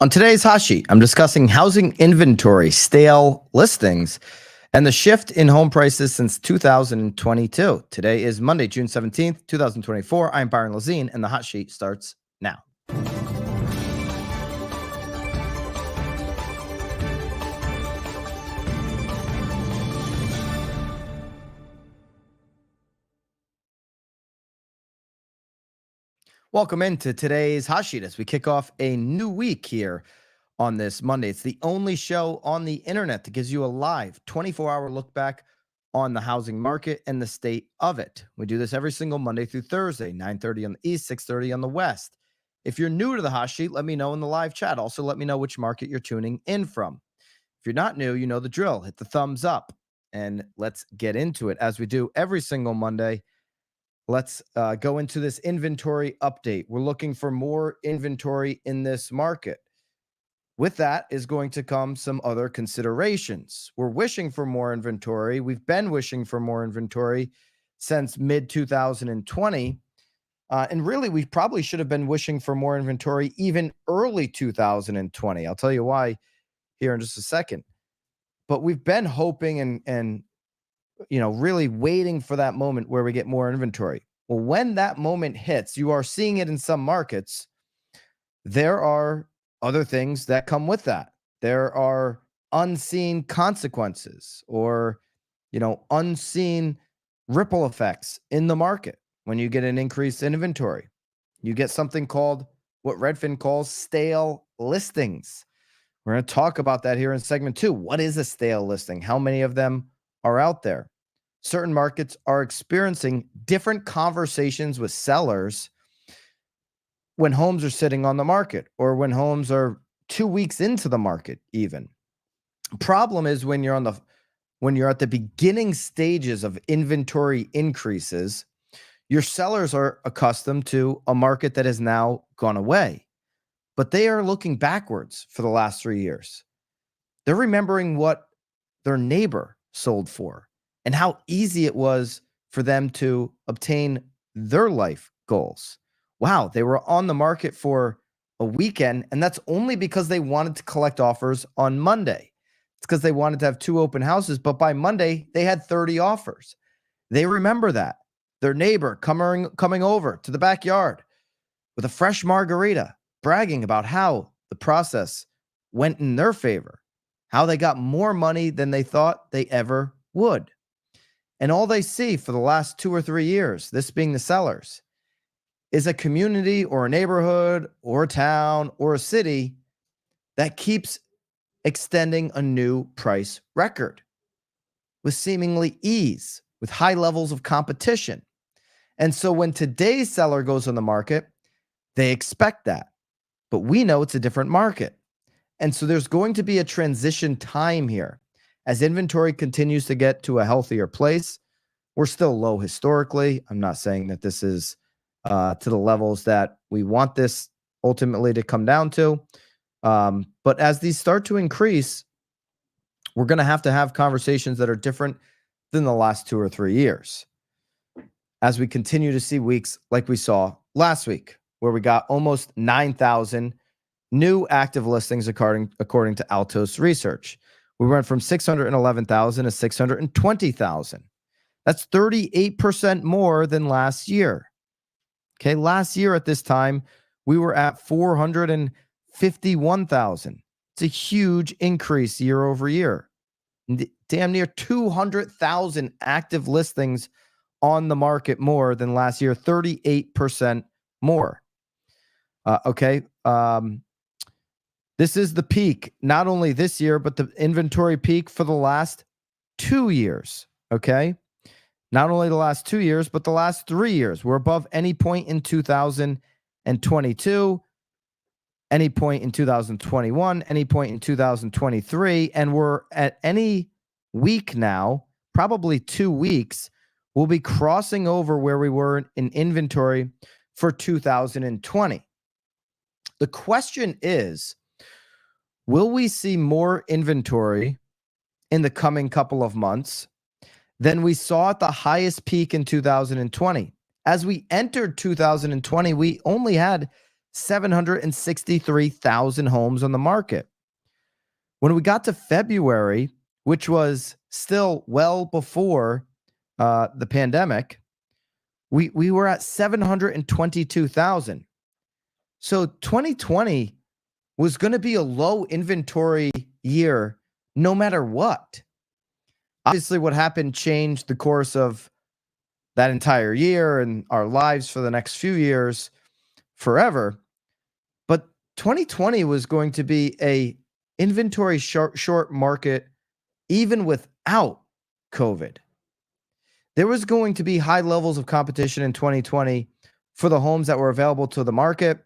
On today's Hot Sheet, I'm discussing housing inventory, stale listings, and the shift in home prices since 2022. Today is Monday, June 17th, 2024. I'm Byron Lazine, and the Hot Sheet starts now. Welcome into today's Hot Sheet as we kick off a new week here on this Monday. It's the only show on the internet that gives you a live 24-hour look back on the housing market and the state of it. We do this every single Monday through Thursday, 9:30 on the East, 6:30 on the West. If you're new to the Hot Sheet, let me know in the live chat. Also, let me know which market you're tuning in from. If you're not new, you know the drill. Hit the thumbs up, and let's get into it as we do every single Monday. Let's go into this inventory update. We're looking for more inventory in this market. With that is going to come some other considerations. We're wishing for more inventory. We've been wishing for more inventory since mid-2020. And really, we probably should have been wishing for more inventory even early 2020. I'll tell you why here in just a second. But we've been hoping and really waiting for that moment where we get more inventory. Well, when that moment hits, you are seeing it in some markets. There are other things that come with that. There are unseen consequences or, unseen ripple effects in the market when you get an increase in inventory. You get something called what Redfin calls stale listings. We're going to talk about that here in segment 2. What is a stale listing? How many of them are out there? Certain markets are experiencing different conversations with sellers when homes are sitting on the market or when homes are 2 weeks into the market even. Problem is when you're at the beginning stages of inventory increases, your sellers are accustomed to a market that has now gone away. But they are looking backwards for the last 3 years. They're remembering what their neighbor sold for and how easy it was for them to obtain their life goals. Wow, they were on the market for a weekend, and that's only because they wanted to collect offers on Monday. It's because they wanted to have 2 open houses, but by Monday, they had 30 offers. They remember that. Their neighbor coming over to the backyard with a fresh margarita, bragging about how the process went in their favor, how they got more money than they thought they ever would. And all they see for the last 2 or 3 years, this being the sellers, is a community or a neighborhood or a town or a city that keeps extending a new price record with seemingly ease, with high levels of competition. And so when today's seller goes on the market, they expect that. But we know it's a different market. And so there's going to be a transition time here as inventory continues to get to a healthier place. We're still low historically. I'm not saying that this is to the levels that we want this ultimately to come down to. But as these start to increase, we're going to have conversations that are different than the last 2 or 3 years. As we continue to see weeks like we saw last week, where we got almost 9,000 new active listings according to Altos research. We went from 611,000 to 620,000. That's 38% more than last year. Okay, last year at this time, we were at 451,000. It's a huge increase year over year. Damn near 200,000 active listings on the market more than last year, 38% more. This is the peak, not only this year, but the inventory peak for the last 2 years, okay? Not only the last 2 years, but the last 3 years. We're above any point in 2022, any point in 2021, any point in 2023, and we're at any week now, probably 2 weeks, we'll be crossing over where we were in inventory for 2020. The question is, will we see more inventory in the coming couple of months than we saw at the highest peak in 2020? As we entered 2020, we only had 763,000 homes on the market. When we got to February, which was still well before the pandemic, we were at 722,000. So 2020 was going to be a low inventory year no matter what. Obviously, what happened changed the course of that entire year and our lives for the next few years forever. But 2020 was going to be a inventory short market even without COVID. There was going to be high levels of competition in 2020 for the homes that were available to the market.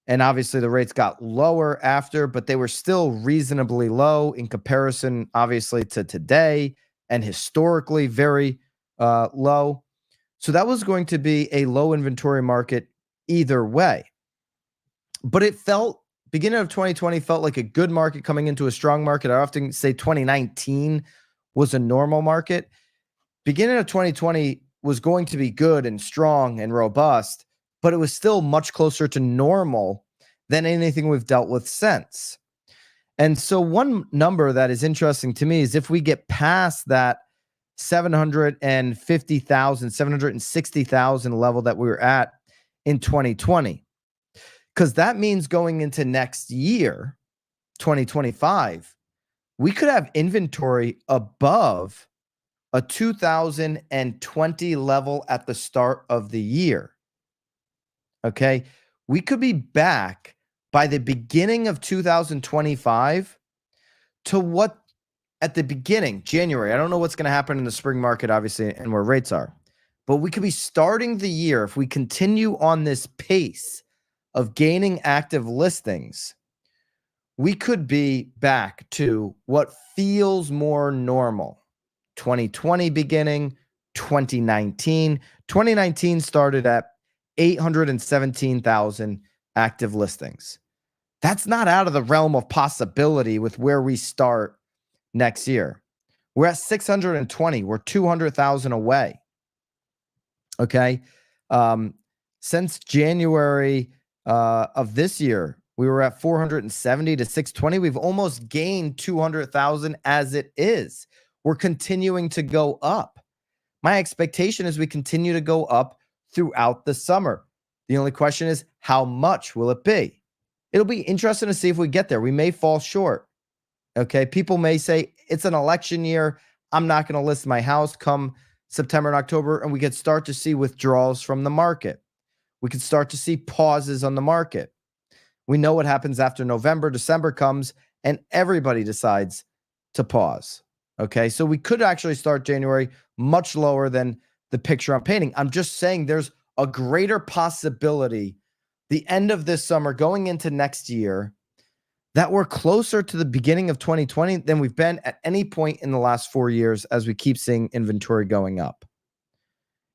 And obviously the rates got lower after, but they were still reasonably low in comparison, obviously, to today and historically very low. So that was going to be a low inventory market either way. But it felt, beginning of 2020 felt like a good market coming into a strong market. I often say 2019 was a normal market. Beginning of 2020 was going to be good and strong and robust, but it was still much closer to normal than anything we've dealt with since. And so one number that is interesting to me is if we get past that 750,000, 760,000 level that we were at in 2020, because that means going into next year, 2025, we could have inventory above a 2020 level at the start of the year. Okay. We could be back by the beginning of 2025 to what at the beginning, January. I don't know what's going to happen in the spring market, obviously, and where rates are, but we could be starting the year if we continue on this pace of gaining active listings. We could be back to what feels more normal. 2020 beginning, 2019. 2019 started at 817,000 active listings. That's not out of the realm of possibility with where we start next year. We're at 620. We're 200,000 away. Okay. Since January of this year, we were at 470 to 620. We've almost gained 200,000 as it is. We're continuing to go up. My expectation is we continue to go up throughout the summer. The only question is, how much will it be? It'll be interesting to see if we get there. We may fall short. Okay. People may say it's an election year. I'm not going to list my house come September and October, and we could start to see withdrawals from the market. We could start to see pauses on the market. We know what happens after November, December comes, and everybody decides to pause. Okay, so we could actually start January much lower than the picture I'm painting. I'm just saying there's a greater possibility the end of this summer going into next year that we're closer to the beginning of 2020 than we've been at any point in the last 4 years as we keep seeing inventory going up.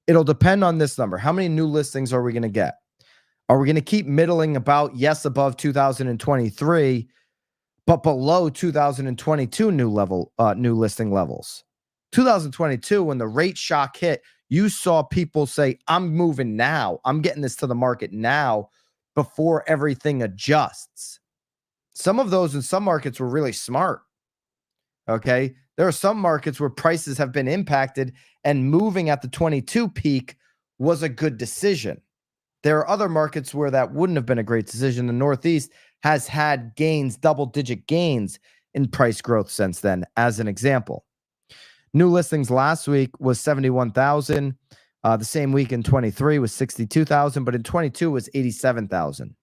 It'll depend on this number. How many new listings are we going to get? Are we going to keep middling about, yes, above 2023, but below 2022 new listing levels? 2022, when the rate shock hit, you saw people say, I'm moving now. I'm getting this to the market now before everything adjusts. Some of those in some markets were really smart. Okay. There are some markets where prices have been impacted and moving at the 22 peak was a good decision. There are other markets where that wouldn't have been a great decision. The Northeast has had gains, double-digit gains in price growth since then, as an example. New listings last week was 71,000. The same week in 23 was 62,000, but in 22 was 87,000.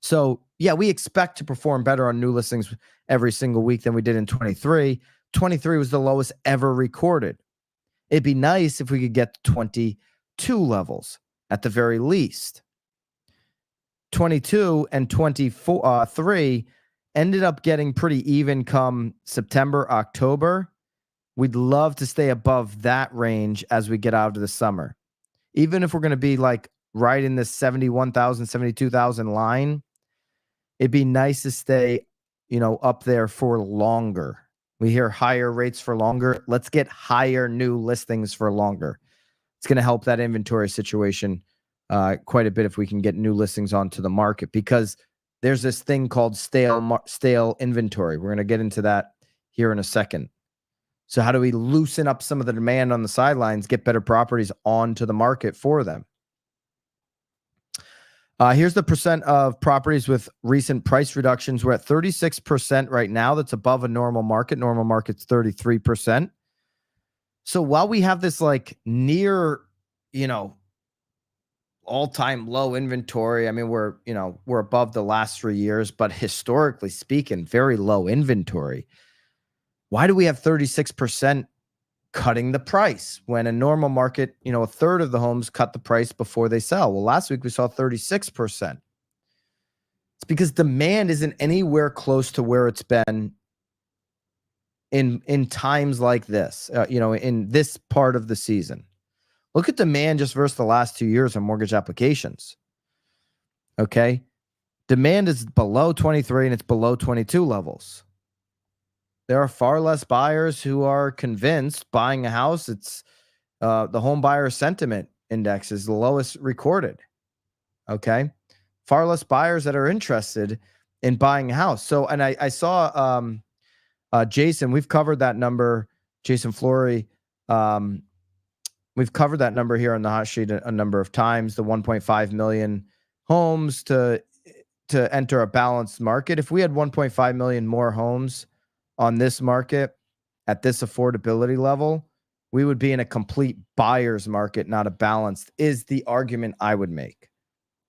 So, yeah, we expect to perform better on new listings every single week than we did in 23. 23 was the lowest ever recorded. It'd be nice if we could get to 22 levels at the very least. 22 and 23 ended up getting pretty even come September, October. We'd love to stay above that range as we get out of the summer. Even if we're going to be like right in this 71,000, 72,000 line, it'd be nice to stay, up there for longer. We hear higher rates for longer. Let's get higher new listings for longer. It's going to help that inventory situation quite a bit if we can get new listings onto the market, because there's this thing called stale inventory. We're going to get into that here in a second. So how do we loosen up some of the demand on the sidelines, get better properties onto the market for them? Here's the percent of properties with recent price reductions. We're at 36% right now. That's above a normal market. Normal market's 33%. So while we have this like near, all-time low inventory, I mean, we're above the last 3 years, but historically speaking, very low inventory. Why do we have 36% cutting the price when a normal market, a third of the homes cut the price before they sell? Well, last week we saw 36%. It's because demand isn't anywhere close to where it's been in times like this, in this part of the season. Look at demand just versus the last 2 years on mortgage applications. Okay. Demand is below 23 and it's below 22 levels. There are far less buyers who are convinced buying a house. It's the home buyer sentiment index is the lowest recorded. Okay. Far less buyers that are interested in buying a house. So, and I saw Jason, we've covered that number, Jason Flory. We've covered that number here on the hot sheet a number of times, the 1.5 million homes to enter a balanced market. If we had 1.5 million more homes on this market at this affordability level, we would be in a complete buyer's market, not a balanced, is the argument I would make.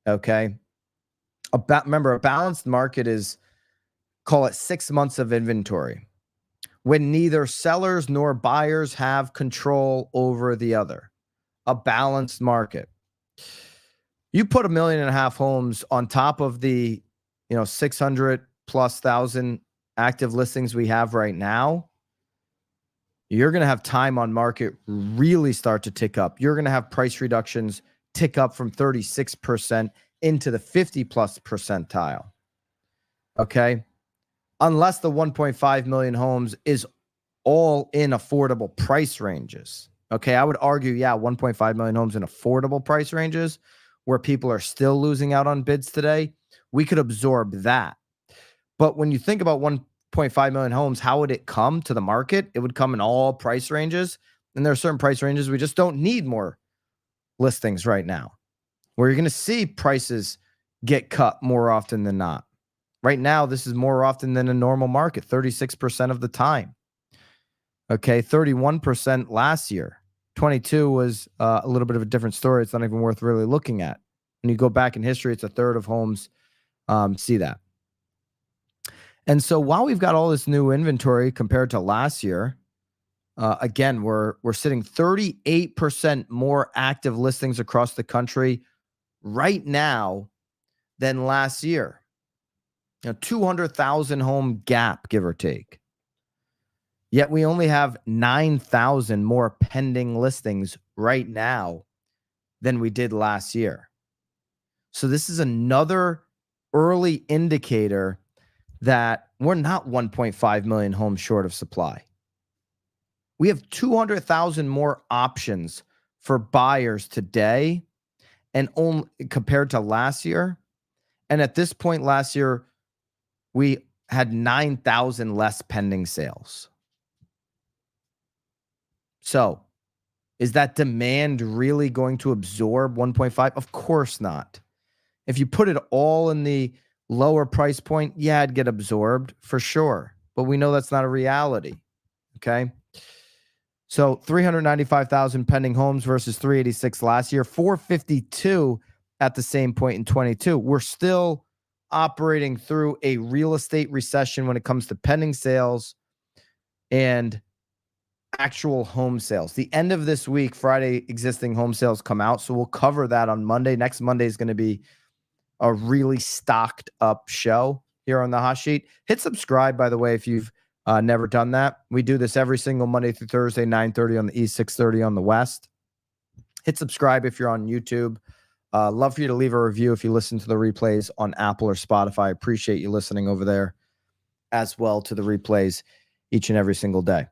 Okay. Remember, a balanced market is, call it 6 months of inventory, when neither sellers nor buyers have control over the other. A balanced market. You put 1.5 million homes on top of the 600,000+ active listings we have right now, you're going to have time on market really start to tick up. You're going to have price reductions tick up from 36% into the 50+ percentile. Okay. Unless the 1.5 million homes is all in affordable price ranges. Okay. I would argue, 1.5 million homes in affordable price ranges where people are still losing out on bids today. We could absorb that. But when you think about 1.5 million homes, how would it come to the market? It would come in all price ranges. And there are certain price ranges we just don't need more listings right now, where you're going to see prices get cut more often than not. Right now, this is more often than a normal market, 36% of the time. Okay, 31% last year. 22 was a little bit of a different story. It's not even worth really looking at. When you go back in history, it's a third of homes see that. And so while we've got all this new inventory compared to last year, again, we're sitting 38% more active listings across the country right now than last year. 200,000 home gap, give or take. Yet we only have 9,000 more pending listings right now than we did last year. So this is another early indicator that we're not 1.5 million homes short of supply. We have 200,000 more options for buyers today, and only compared to last year. And at this point last year, we had 9,000 less pending sales. So is that demand really going to absorb 1.5? Of course not. If you put it all in the lower price point, it'd get absorbed for sure. But we know that's not a reality. Okay. So 395,000 pending homes versus 386 last year, 452 at the same point in 22. We're still operating through a real estate recession when it comes to pending sales and actual home sales. The end of this week, Friday, existing home sales come out. So we'll cover that on Monday. Next Monday is going to be a really stocked up show here on the hot sheet. Hit subscribe, by the way, if you've never done that. We do this every single Monday through Thursday, 9:30 on the East, 6:30 on the West. Hit subscribe if you're on YouTube. Love for you to leave a review if you listen to the replays on Apple or Spotify. Appreciate you listening over there as well to the replays each and every single day.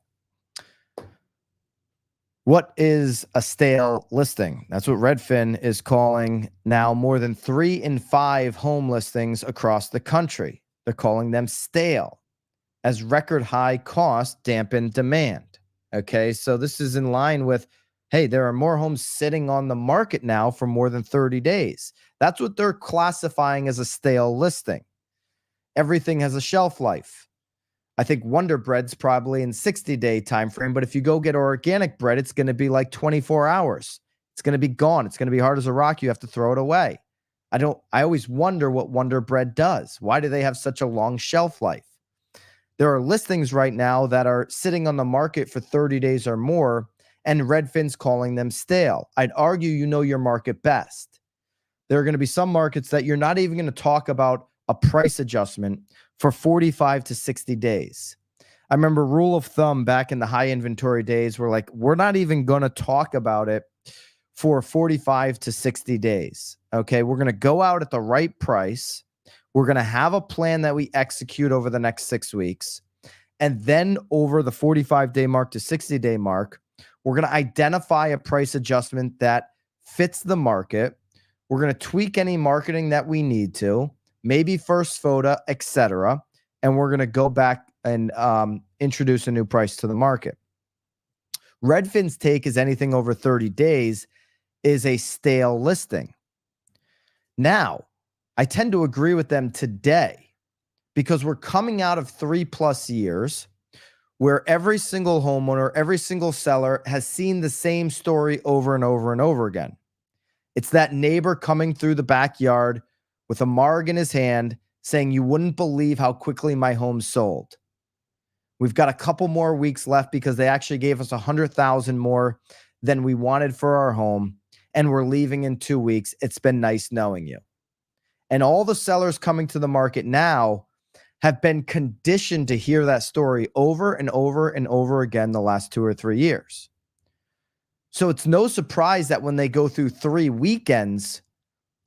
What is a stale listing? That's what Redfin is calling now more than 3 in 5 home listings across the country. They're calling them stale as record high cost dampen demand. Okay, so this is in line with, hey, there are more homes sitting on the market now for more than 30 days. That's what they're classifying as a stale listing. Everything has a shelf life. I think Wonder Bread's probably in 60-day time frame, but if you go get organic bread, it's going to be like 24 hours. It's going to be gone. It's going to be hard as a rock. You have to throw it away. I always wonder what Wonder Bread does. Why do they have such a long shelf life? There are listings right now that are sitting on the market for 30 days or more, and Redfin's calling them stale. I'd argue you know your market best. There are going to be some markets that you're not even going to talk about a price adjustment for 45 to 60 days. I remember rule of thumb back in the high inventory days were like, we're not even going to talk about it for 45 to 60 days. Okay, we're going to go out at the right price. We're going to have a plan that we execute over the next 6 weeks. And then over the 45-day mark to 60-day mark, we're going to identify a price adjustment that fits the market. We're going to tweak any marketing that we need to, maybe first photo, etc. And we're going to go back and introduce a new price to the market. Redfin's take is anything over 30 days is a stale listing. Now, I tend to agree with them today because we're coming out of 3+ years where every single homeowner, every single seller has seen the same story over and over and over again. It's that neighbor coming through the backyard with a marg in his hand saying, you wouldn't believe how quickly my home sold. We've got a couple more weeks left because they actually gave us 100,000 more than we wanted for our home, and we're leaving in 2 weeks. It's been nice knowing you. And all the sellers coming to the market now have been conditioned to hear that story over and over and over again the last 2 or 3 years. So it's no surprise that when they go through 3 weekends,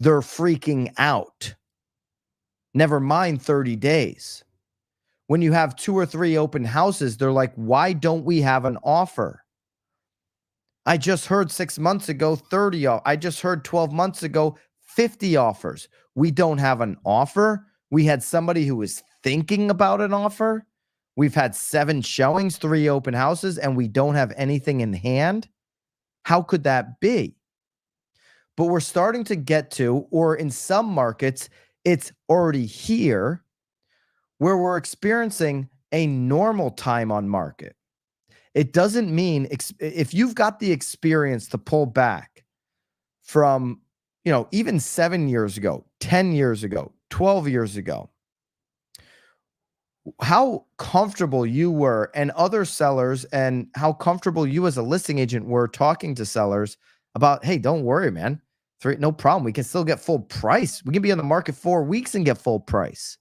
they're freaking out. Never mind 30 days. When you have 2 or 3 open houses, they're like, why don't we have an offer? I just heard 6 months ago, 30. I just heard 12 months ago, 50 offers. We don't have an offer. We had somebody who was thinking about an offer. We've had 7 showings, 3 open houses, and we don't have anything in hand. How could that be? But we're starting to get to, or in some markets, it's already here, where we're experiencing a normal time on market. It doesn't mean if you've got the experience to pull back from, even 7 years ago, 10 years ago, 12 years ago, how comfortable you were and other sellers and how comfortable you as a listing agent were talking to sellers about, hey, don't worry, man. No problem. We can still get full price. We can be on the market 4 weeks and get full price.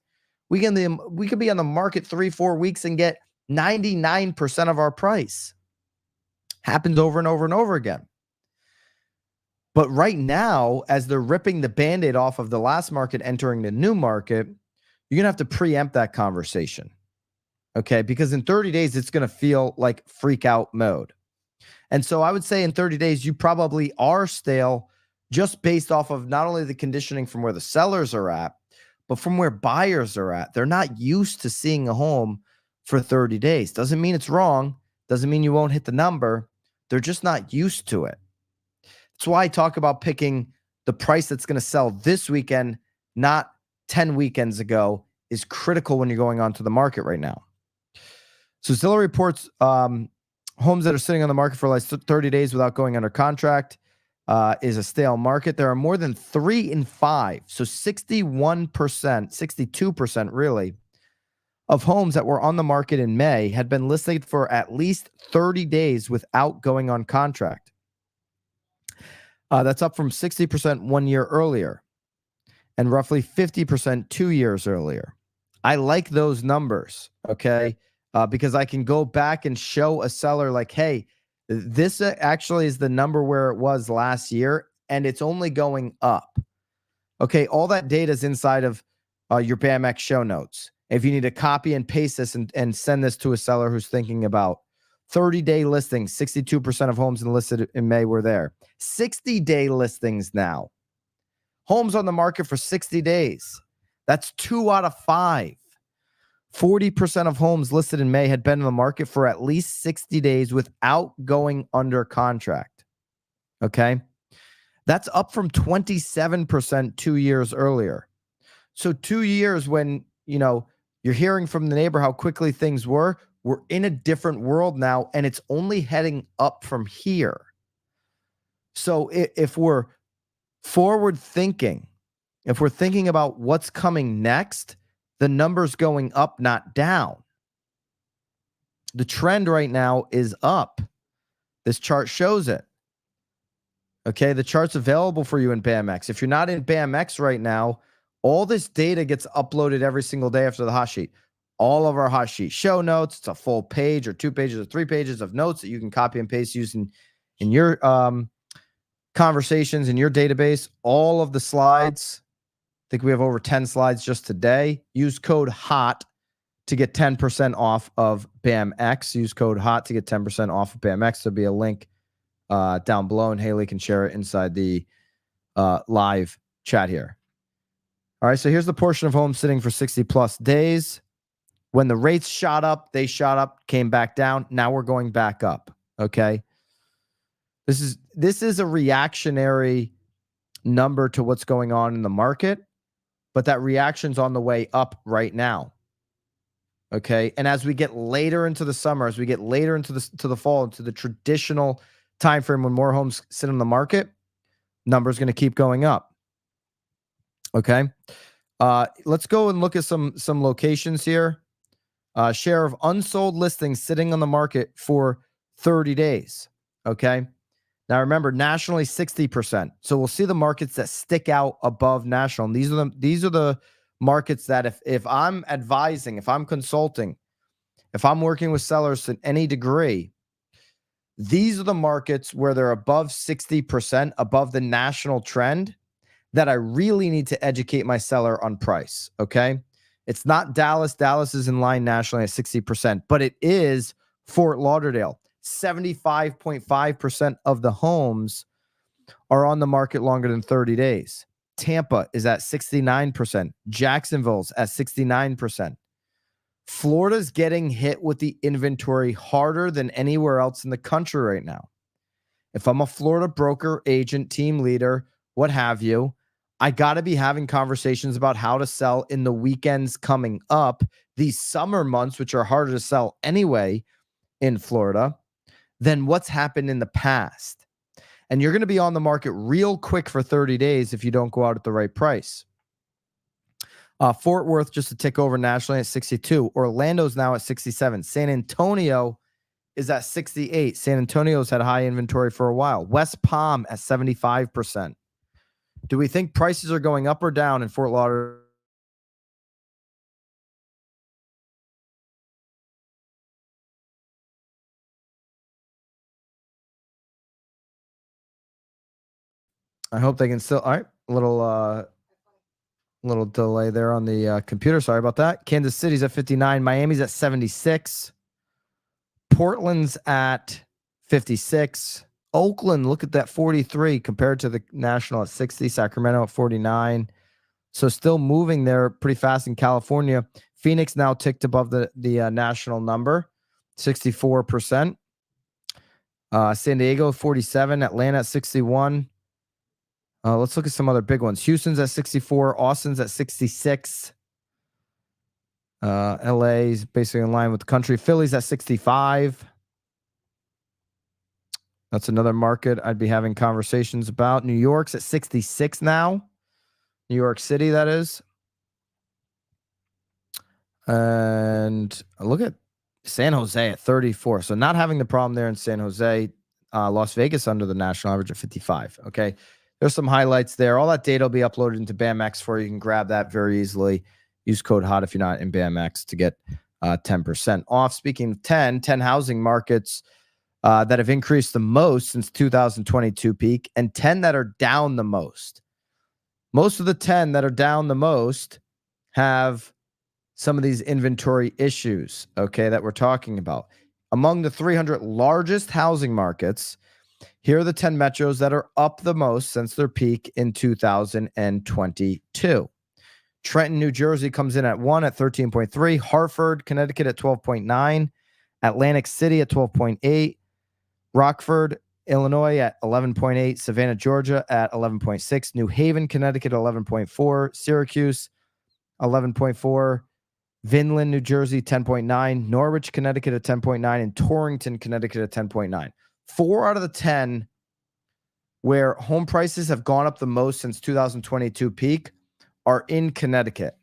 We can be on the market 3-4 weeks and get 99% of our price. Happens over and over and over again. But right now, as they're ripping the Band-Aid off of the last market, entering the new market, you're going to have to preempt that conversation. Okay? Because in 30 days, it's going to feel like freak out mode. And so I would say in 30 days, you probably are stale just based off of not only the conditioning from where the sellers are at, but from where buyers are at. They're not used to seeing a home for 30 days. Doesn't mean it's wrong. Doesn't mean you won't hit the number. They're just not used to it. That's why I talk about picking the price that's going to sell this weekend, not 10 weekends ago, is critical when you're going onto the market right now. So Zillow reports homes that are sitting on the market for like 30 days without going under contract is a stale market. There are more than 3 in 5, so 61%, 62% really, of homes that were on the market in May had been listed for at least 30 days without going on contract. That's up from 60% 1 year earlier and roughly 50% 2 years earlier. I like those numbers, okay, because I can go back and show a seller like, hey, this actually is the number where it was last year, and it's only going up. Okay, all that data is inside of your BAMX show notes. If you need to copy and paste this and send this to a seller who's thinking about 30-day listings, 62% of homes listed in May were there. 60-day listings now. Homes on the market for 60 days. That's 2 out of 5. 40% of homes listed in May had been in the market for at least 60 days without going under contract. Okay? That's up from 27% 2 years earlier. So 2 years when, you're hearing from the neighbor how quickly things were, we're in a different world now, and it's only heading up from here. So if we're forward thinking, if we're thinking about what's coming next, the number's going up, not down. The trend right now is up. This chart shows it. Okay, the chart's available for you in BAMX. If you're not in BAMX right now, all this data gets uploaded every single day after the hot sheet. All of our hot sheet show notes. It's a full page or 2 pages or 3 pages of notes that you can copy and paste using in your conversations in your database. All of the slides. I think we have over 10 slides just today. Use code HOT to get 10% off of BAMX. Use code HOT to get 10% off of BAMX. There'll be a link down below, and Haley can share it inside the live chat here. All right, so here's the portion of homes sitting for 60 plus days. When the rates shot up, they shot up, came back down. Now we're going back up. Okay. This is a reactionary number to what's going on in the market, but that reaction's on the way up right now. Okay. And as we get later into the summer, as we get later into the fall, into the traditional time frame when more homes sit on the market, number's going to keep going up. Okay. Let's go and look at some locations here. Share of unsold listings sitting on the market for 30 days. Okay. Now remember, nationally 60%. So we'll see the markets that stick out above national. And these are the markets that if I'm advising, if I'm consulting, if I'm working with sellers to any degree, these are the markets where they're above 60%, above the national trend, that I really need to educate my seller on price. Okay. It's not Dallas. Dallas is in line nationally at 60%, but it is Fort Lauderdale. 75.5% of the homes are on the market longer than 30 days. Tampa is at 69%. Jacksonville's at 69%. Florida's getting hit with the inventory harder than anywhere else in the country right now. If I'm a Florida broker, agent, team leader, what have you, I got to be having conversations about how to sell in the weekends coming up, these summer months, which are harder to sell anyway in Florida, than what's happened in the past. And you're going to be on the market real quick for 30 days if you don't go out at the right price. Fort Worth just a tick over nationally at 62. Orlando's now at 67. San Antonio is at 68. San Antonio's had high inventory for a while. West Palm at 75%. Do we think prices are going up or down in Fort Lauderdale? I hope they can still. All right, little delay there on the computer. Sorry about that. Kansas City's at 59. Miami's at 76. Portland's at 56. Oakland, look at that, 43 compared to the national at 60. Sacramento at 49. So still moving there pretty fast in California. Phoenix now ticked above the national number, 64%. San Diego 47. Atlanta at 61. Let's look at some other big ones. Houston's at 64. Austin's at 66. LA's basically in line with the country. Philly's at 65. That's another market I'd be having conversations about. New York's at 66 now. New York City, that is. And look at San Jose at 34. So not having the problem there in San Jose. Las Vegas under the national average of 55. Okay. There's some highlights there. All that data will be uploaded into BAMX for you. You can grab that very easily. Use code HOT if you're not in BAMX to get 10% off. Speaking of 10 housing markets that have increased the most since 2022 peak, and 10 that are down the most. Most of the 10 that are down the most have some of these inventory issues, okay, that we're talking about. Among the 300 largest housing markets, here are the 10 metros that are up the most since their peak in 2022. Trenton, New Jersey comes in at 1 at 13.3. Hartford, Connecticut at 12.9. Atlantic City at 12.8. Rockford, Illinois at 11.8. Savannah, Georgia at 11.6. New Haven, Connecticut 11.4. Syracuse, 11.4. Vinland, New Jersey, 10.9. Norwich, Connecticut at 10.9. And Torrington, Connecticut at 10.9. 4 out of the 10 where home prices have gone up the most since 2022 peak are in Connecticut.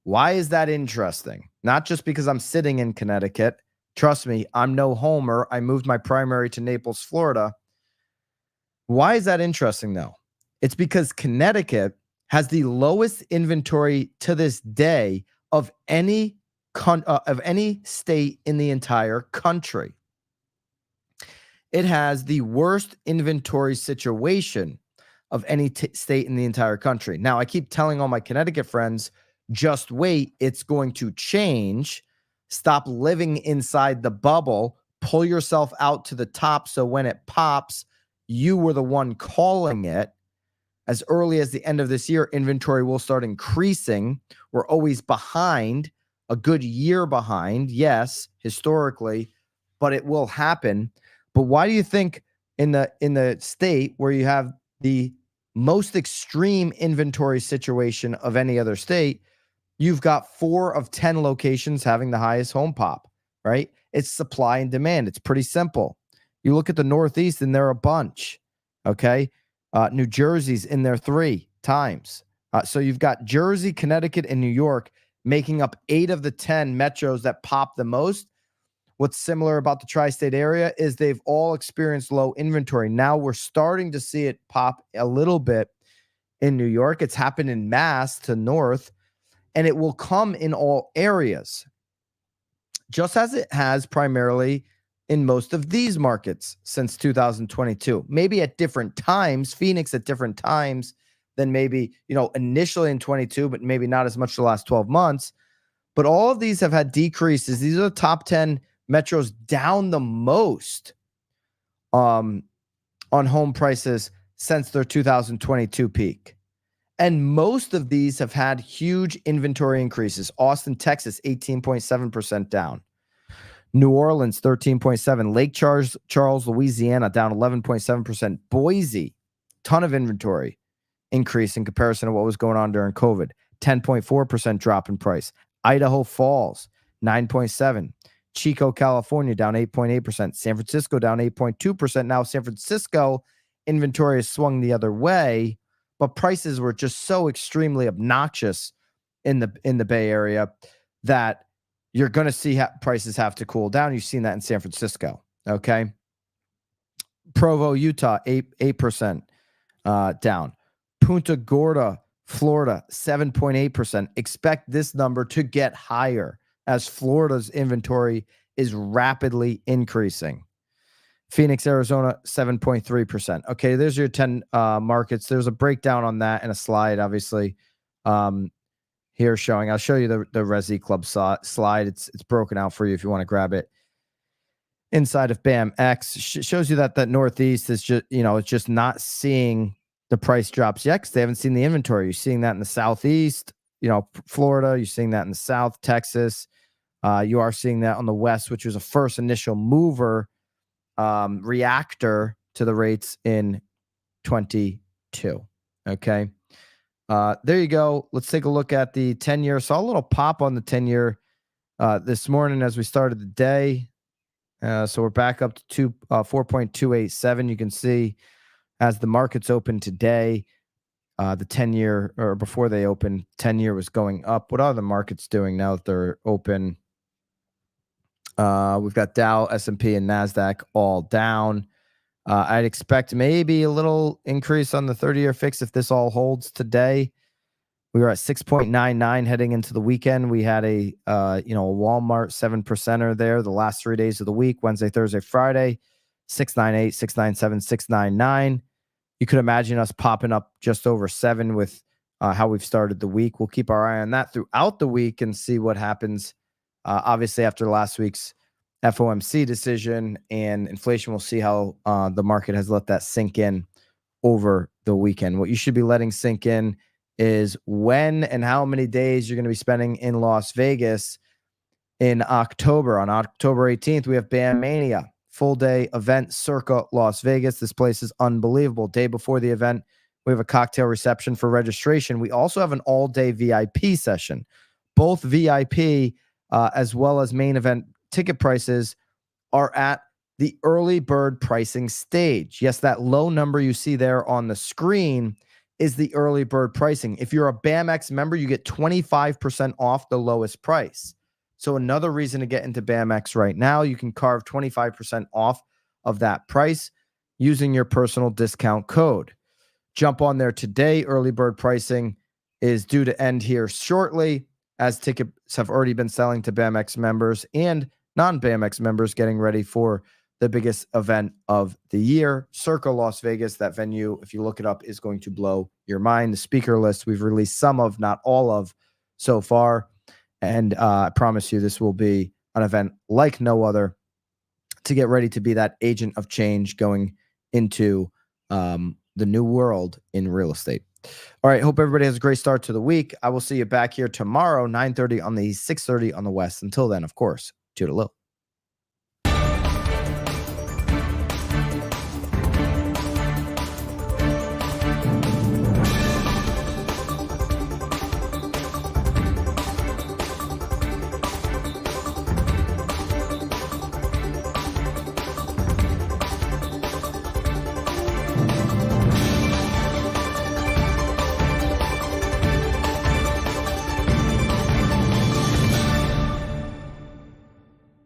Why is that interesting? Not just because I'm sitting in Connecticut. Trust me, I'm no homer. I moved my primary to Naples, Florida. Why is that interesting, though? It's because Connecticut has the lowest inventory to this day of any state in the entire country. It has the worst inventory situation of any state in the entire country. Now, I keep telling all my Connecticut friends, just wait, it's going to change. Stop living inside the bubble. Pull yourself out to the top so when it pops, you were the one calling it. As early as the end of this year, inventory will start increasing. We're always behind, a good year behind, yes, historically, but it will happen. But why do you think in the state where you have the most extreme inventory situation of any other state, you've got 4 of 10 locations having the highest home pop, right? It's supply and demand. It's pretty simple. You look at the Northeast and there are a bunch, okay? New Jersey's in there 3 times. So you've got Jersey, Connecticut, and New York making up 8 of the 10 metros that pop the most. What's similar about the tri-state area is they've all experienced low inventory. Now we're starting to see it pop a little bit in New York. It's happened in Mass to north, and it will come in all areas, just as it has primarily in most of these markets since 2022. Maybe at different times, Phoenix at different times than maybe, initially in 22, but maybe not as much the last 12 months. But all of these have had decreases. These are the top 10 metros down the most on home prices since their 2022 peak. And most of these have had huge inventory increases. Austin, Texas, 18.7% down. New Orleans, 13.7%. Lake Charles, Louisiana, down 11.7%. Boise, ton of inventory increase in comparison to what was going on during COVID. 10.4% drop in price. Idaho Falls, 9.7%. Chico, California, down 8.8%. San Francisco, down 8.2%. Now, San Francisco inventory has swung the other way, but prices were just so extremely obnoxious in the Bay Area that you're going to see prices have to cool down. You've seen that in San Francisco. Okay. Provo, Utah, 8% down. Punta Gorda, Florida, 7.8%. Expect this number to get higher as Florida's inventory is rapidly increasing. Phoenix, Arizona, 7.3%. Okay, there's your 10 markets. There's a breakdown on that and a slide, obviously, here showing. I'll show you the Resi Club slide. It's broken out for you if you want to grab it. Inside of BAM X shows you that Northeast is just, it's just not seeing the price drops yet because they haven't seen the inventory. You're seeing that in the Southeast, Florida. You're seeing that in the South, Texas. You are seeing that on the West, which was a first initial mover reactor to the rates in 22. Okay. There you go. Let's take a look at the 10-year. Saw a little pop on the 10-year this morning as we started the day. So we're back up to 4.287. You can see as the markets open today, the 10-year, or before they open, 10-year was going up. What are the markets doing now that they're open? We've got Dow, S&P, and NASDAQ all down. I'd expect maybe a little increase on the 30-year fix if this all holds today. We were at 6.99 heading into the weekend. We had a Walmart 7%er there the last 3 days of the week, Wednesday, Thursday, Friday, 698, 697, 699. You could imagine us popping up just over 7 with how we've started the week. We'll keep our eye on that throughout the week and see what happens. Obviously, after last week's FOMC decision and inflation. We'll see how the market has let that sink in over the weekend. What you should be letting sink in is when and how many days you're going to be spending in Las Vegas in October. On October 18th, we have BAM Mania, full day event circa Las Vegas. This place is unbelievable. Day before the event, we have a cocktail reception for registration. We also have an all-day VIP session. Both VIP as well as main event ticket prices are at the early bird pricing stage. Yes, that low number you see there on the screen is the early bird pricing. If you're a BAMX member, you get 25% off the lowest price. So another reason to get into BAMX right now, you can carve 25% off of that price using your personal discount code. Jump on there today. Early bird pricing is due to end here shortly, as tickets have already been selling to BAMX members and non-BAMX members getting ready for the biggest event of the year, Circa Las Vegas. That venue, if you look it up, is going to blow your mind. The speaker list we've released some of, not all of, so far. And I promise you this will be an event like no other to get ready to be that agent of change going into the new world in real estate. All right. Hope everybody has a great start to the week. I will see you back here tomorrow, 9:30 on the 6:30 on the West. Until then, of course, toodaloo.